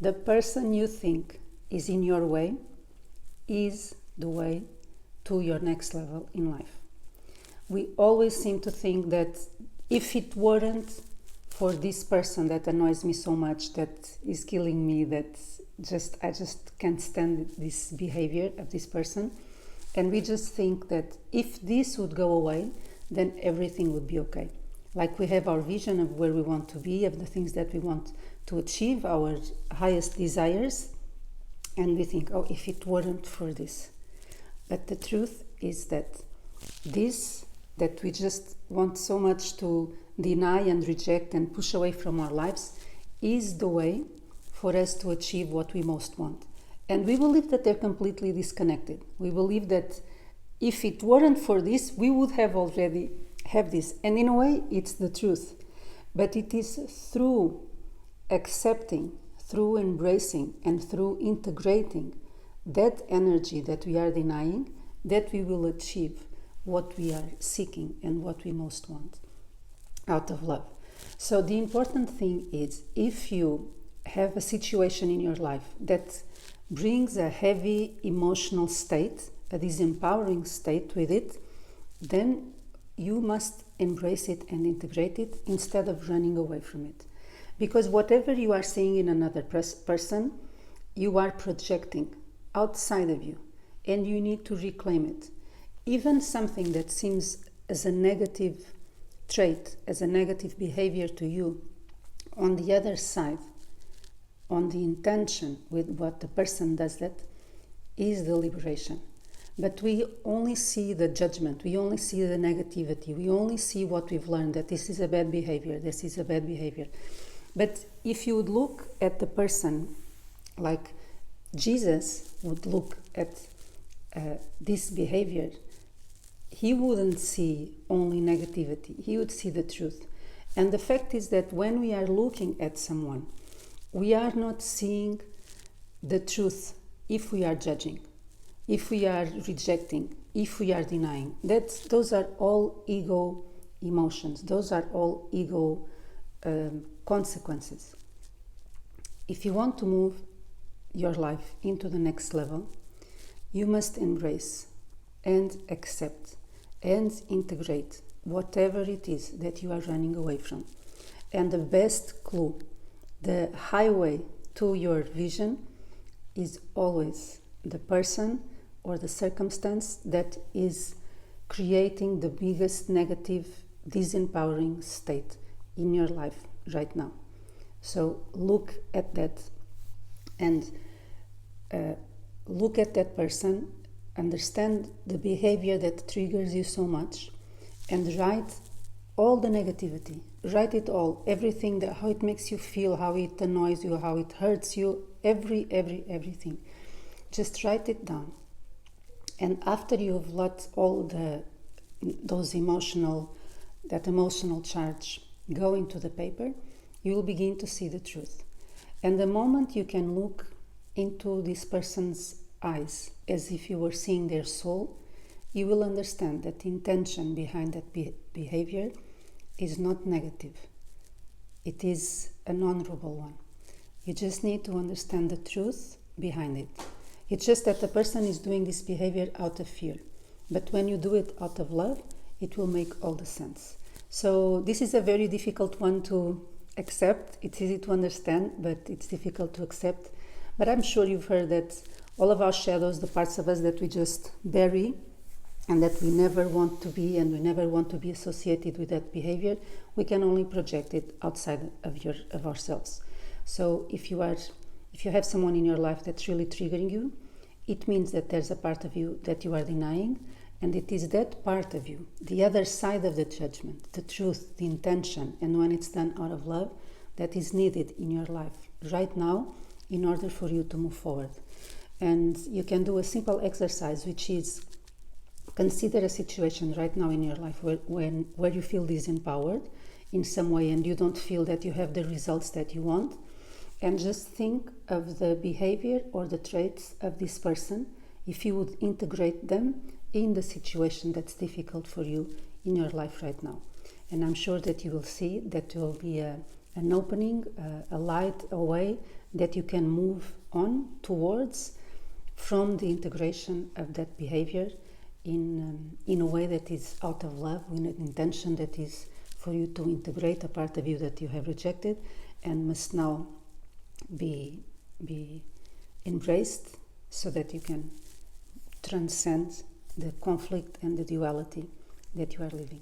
The person you think is in your way is the way to your next level in life. We always seem to think that if it weren't for this person that annoys me so much, that is killing me, that I just can't stand this behavior of this person, and we just think that if this would go away, then everything would be okay. Like we have our vision of where we want to be, of the things that we want to achieve, our highest desires, and we think, oh, if it weren't for this. But the truth is that this that we just want so much to deny and reject and push away from our lives is the way for us to achieve what we most want. And we believe that they're completely disconnected. We believe that if it weren't for this, we would have already have this. And in a way, it's the truth. But it is through accepting, through embracing, and through integrating that energy that we are denying, that we will achieve what we are seeking and what we most want out of love. So the important thing is, if you have a situation in your life that brings a heavy emotional state, a disempowering state with it, then you must embrace it and integrate it instead of running away from it. Because whatever you are seeing in another person, you are projecting outside of you, and you need to reclaim it. Even something that seems as a negative trait, as a negative behavior to you, on the other side, on the intention with what the person does, that is the liberation. But we only see the judgment, we only see the negativity, we only see what we've learned, that this is a bad behavior, this is a bad behavior. But if you would look at the person like Jesus would look at this behavior, he wouldn't see only negativity, he would see the truth. And the fact is that when we are looking at someone, we are not seeing the truth if we are judging, if we are rejecting, if we are denying. Those are all ego emotions, those are all ego consequences. If you want to move your life into the next level, you must embrace and accept and integrate whatever it is that you are running away from. And the best clue, the highway to your vision, is always the person or the circumstance that is creating the biggest negative, disempowering state in your life right now. So look at that and look at that person, understand the behavior that triggers you so much, and write all the negativity. Write it all, everything, how it makes you feel, how it annoys you, how it hurts you, everything. Just write it down. And after you've let all that emotional charge go into the paper, you will begin to see the truth. And the moment you can look into this person's eyes as if you were seeing their soul, you will understand that the intention behind that behavior is not negative. It is an honorable one. You just need to understand the truth behind it. It's just that the person is doing this behavior out of fear. But when you do it out of love, it will make all the sense. So this is a very difficult one to accept. It's easy to understand, but it's difficult to accept. But I'm sure you've heard that all of our shadows, the parts of us that we just bury and that we never want to be, and we never want to be associated with that behavior, we can only project it outside of ourselves. So if you have someone in your life that's really triggering you, it means that there's a part of you that you are denying, and it is that part of you, the other side of the judgment, the truth, the intention, and when it's done out of love, that is needed in your life right now in order for you to move forward. And you can do a simple exercise, which is consider a situation right now in your life where you feel disempowered in some way and you don't feel that you have the results that you want, and just think of the behavior or the traits of this person, if you would integrate them in the situation that's difficult for you in your life right now. And I'm sure that you will see that there will be an opening, a light, a way, that you can move on towards from the integration of that behavior in a way that is out of love, with an intention that is for you to integrate a part of you that you have rejected and must now be embraced, so that you can transcend the conflict and the duality that you are living.